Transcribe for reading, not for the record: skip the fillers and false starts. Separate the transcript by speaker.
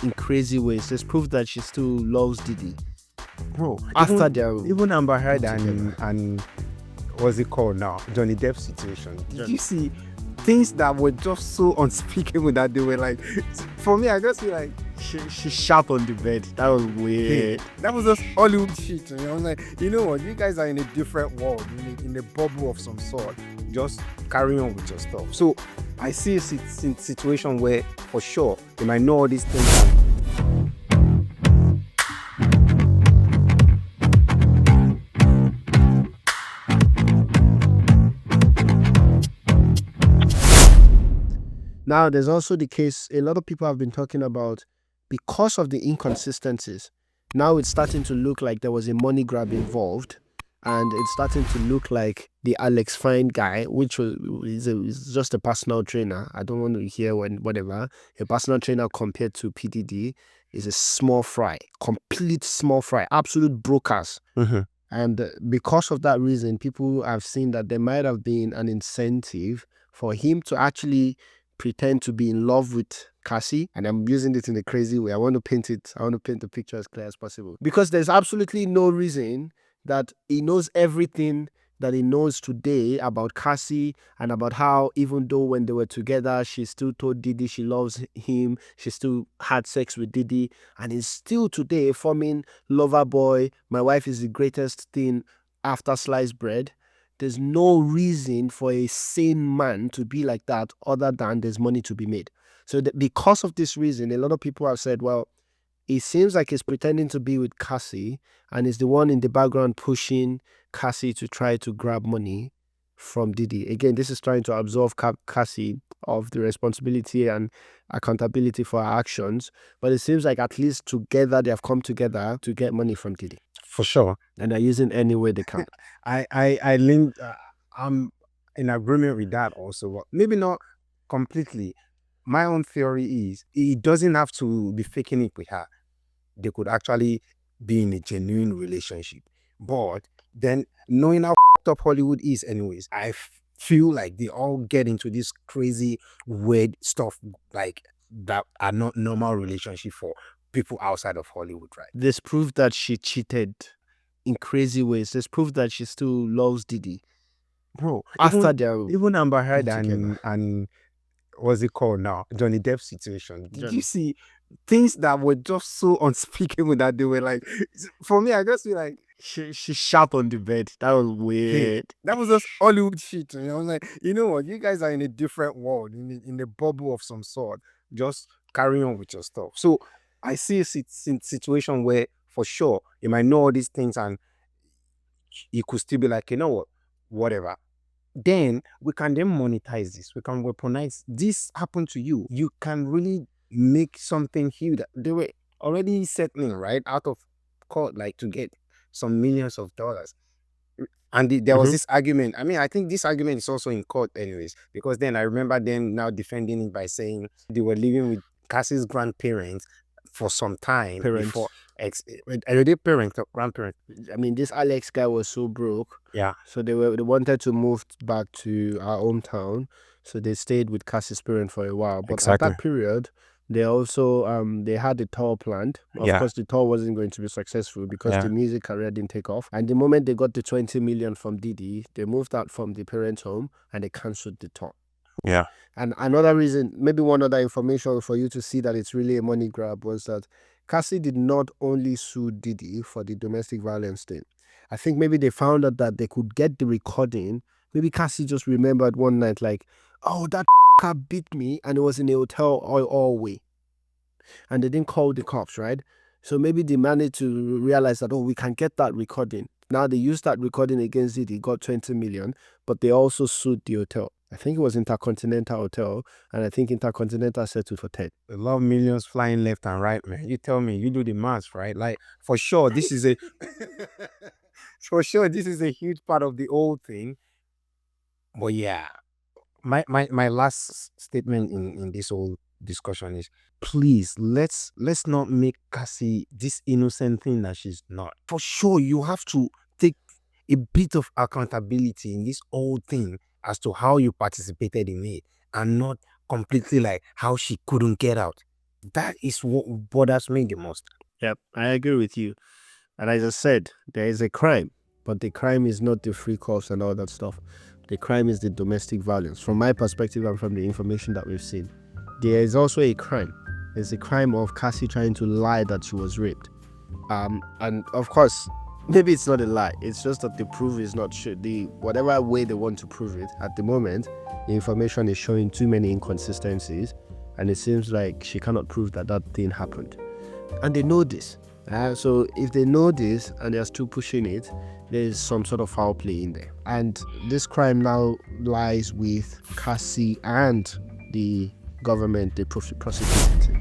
Speaker 1: in crazy ways. There's proof that she still loves Diddy.
Speaker 2: Bro,
Speaker 1: After their
Speaker 2: even Amber Heard
Speaker 1: together.
Speaker 2: and what's it called now? Johnny Depp situation. Did you see things that were just so unspeakable that they were like, for me, I just feel like
Speaker 1: she shat on the bed. That was weird.
Speaker 2: that was just Hollywood shit. I was like, you know what? You guys are in a different world, in a bubble of some sort. Just carry on with your stuff. So I see a situation where, for sure, they might know all these things.
Speaker 1: Now, there's also the case a lot of people have been talking about because of the inconsistencies. Now it's starting to look like there was a money grab involved, and it's starting to look like the Alex Fine guy, which is just a personal trainer. I don't want to hear whatever. A personal trainer compared to PDD is a small fry, complete small fry, absolute brokers. And because of that reason, people have seen that there might have been an incentive for him to actually pretend to be in love with Cassie. And I'm using it in a crazy way. I want to paint the picture as clear as possible. Because there's absolutely no reason that he knows everything that he knows today about Cassie and about how, even though when they were together, she still told Diddy she loves him, she still had sex with Diddy, and he's still today forming lover boy, my wife is the greatest thing after sliced bread. There's no reason for a sane man to be like that other than there's money to be made. So because of this reason, a lot of people have said, well, it seems like he's pretending to be with Cassie and is the one in the background pushing Cassie to try to grab money from Diddy. Again, this is trying to absolve Cassie of the responsibility and accountability for her actions. But it seems like at least together they have come together to get money from Diddy.
Speaker 2: For sure.
Speaker 1: And they're using any way they can.
Speaker 2: I linked, I'm in agreement with that also, but maybe not completely. My own theory is he doesn't have to be faking it with her. They could actually be in a genuine relationship. But then, knowing how f***ed up Hollywood is anyways, I feel like they all get into this crazy, weird stuff like that are not normal relationship for people outside of Hollywood, right?
Speaker 1: There's proof that she cheated in crazy ways. There's proof that she still loves Diddy.
Speaker 2: Bro,
Speaker 1: After their
Speaker 2: even Amber Heard
Speaker 1: together.
Speaker 2: and what's it called now? Johnny Depp situation. Did
Speaker 1: Johnny.
Speaker 2: you see things that were just so unspeakable that they were like, for me, I just feel like
Speaker 1: she shat on the bed. That was weird.
Speaker 2: that was just Hollywood shit. I was like, you know what? You guys are in a different world, in a bubble of some sort. Just carry on with your stuff. So I see a situation where, for sure, you might know all these things and you could still be like, you know what? Whatever. Then we can then monetize this. We can weaponize this happened to you. You can really make something huge. They were already settling, right, out of court, like to get some millions of dollars. And there was this argument. I mean, I think this argument is also in court anyways, because then I remember them now defending it by saying they were living with Cassie's grandparents for some time before are they parents or grandparents?
Speaker 1: I mean, this Alex guy was so broke.
Speaker 2: Yeah.
Speaker 1: So they wanted to move back to our hometown. So they stayed with Cassie's parents for a while. But
Speaker 2: Exactly.
Speaker 1: at that period, they also they had the tour planned. Of course, the tour wasn't going to be successful because the music career didn't take off. And the moment they got the 20 million from Diddy, they moved out from the parents' home and they cancelled the tour.
Speaker 2: Yeah.
Speaker 1: And another reason, maybe one other information for you to see that it's really a money grab was that Cassie did not only sue Diddy for the domestic violence thing. I think maybe they found out that they could get the recording. Maybe Cassie just remembered one night like, oh, that beat me, and it was in a hotel all way. And they didn't call the cops, right? So maybe they managed to realize that, oh, we can get that recording. Now they used that recording against Diddy, got 20 million, but they also sued the hotel. I think it was Intercontinental Hotel, and I think Intercontinental settled for 10.
Speaker 2: A lot of millions flying left and right, man. You tell me, you do the maths, right? Like, for sure, this is a huge part of the whole thing. But yeah, my last statement in this whole discussion is, please, let's not make Cassie this innocent thing that she's not. For sure, you have to take a bit of accountability in this whole thing as to how you participated in it, and not completely like how she couldn't get out. That is what bothers me the most.
Speaker 1: Yep, I agree with you. And as I said, there is a crime, but the crime is not the free calls and all that stuff. The crime is the domestic violence. From my perspective and from the information that we've seen, there is also a crime. There's a crime of Cassie trying to lie that she was raped. And of course, maybe it's not a lie. It's just that the proof is not sure. The whatever way they want to prove it at the moment, the information is showing too many inconsistencies, and it seems like she cannot prove that that thing happened. And they know this. So if they know this and they're still pushing it, there's some sort of foul play in there. And this crime now lies with Cassie and the government, the prosecuting.